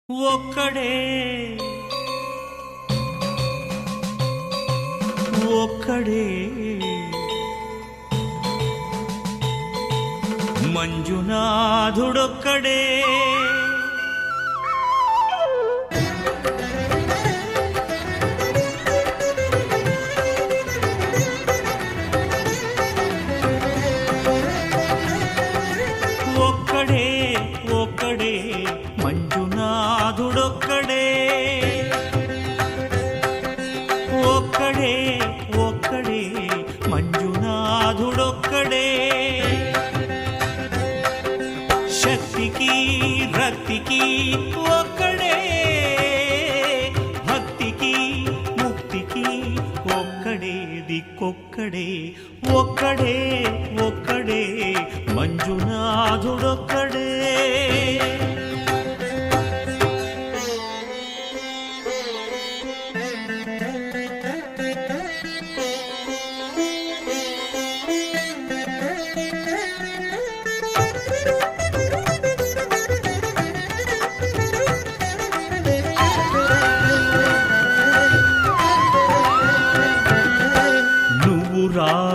ఒక్కడే ఒక్కడే మంజునాథుడొక్కడే ఒక్కడే ఒక్కడే మంజునాథుడొక్కడే ఒక్కడే ఒక్కడే మంజునాథుడొక్కడే శక్తికి రక్తికి ఒక్కడే భక్తికి ముక్తికి ఒక్కడే దిక్కొక్కడే ఒక్కడే ఒక్కడే మంజునాథుడొక్కడే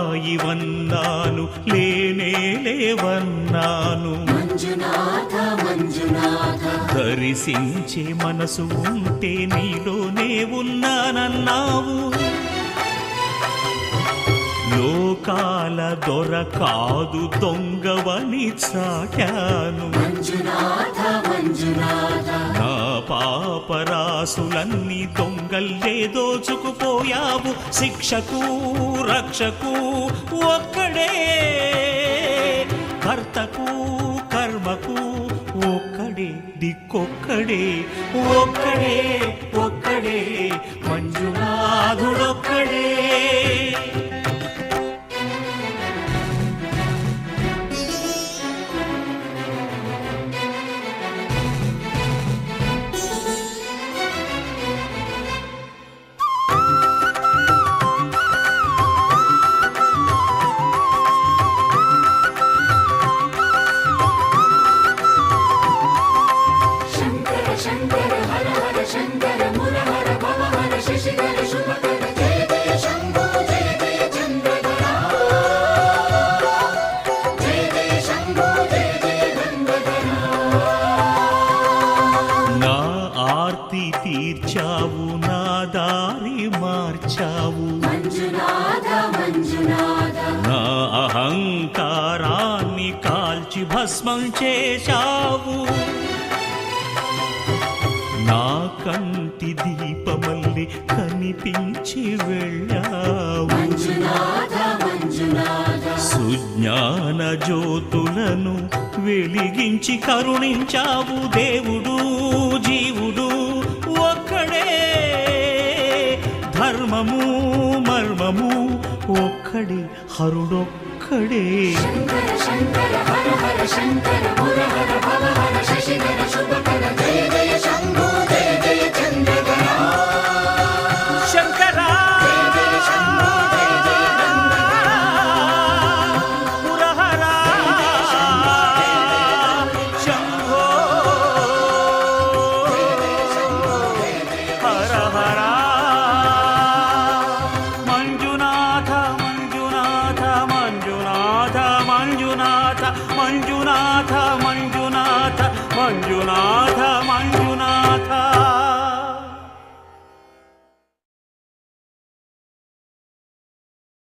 రాయివన్నాను లేనే లేవన్నాను మంజునాథ మంజునాథ దర్శించే మనసు ఉంటే నీలోనే ఉన్నానన్నావు లోకాల దొర కాదు దొంగవని చాటాను మంజునాథ మంజునాథ నా పాపరాసులన్నీ దొంగల్లే దోచుకుపోయావు శిక్షకు రక్షకు ఒక్కడే కర్తకు కర్మకు ఒక్కడే దిక్కొక్కడే ఒక్కడే ఒక్కడే మంజునాథుడొక్కడే శంకర హర హర శంకర మురహర భవహర శశిధర శుభకర జయ జయ శంభో జయ జయ చంద్రధర జయ జయ శంభో జయ జయ గంగాధర నా ఆర్తి తీర్చావు నా దారి మార్చావు మంజునాథ మంజునాథ నా అహంకారాన్ని కాల్చి భస్మం చేశావు నా కంటి దీపమల్లి కనిపించి వెళ్ళావు మంజునాథ మంజునాథ సుజ్ఞాన జ్యోతులను వెలిగించి కరుణించావు దేవుడు జీవుడు ఒక్కడే ధర్మము మర్మము ఒక్కడే హరుడొక్కడే శంకర శంకర హర హర శంకర మురహర భవహర శశిధర శుభ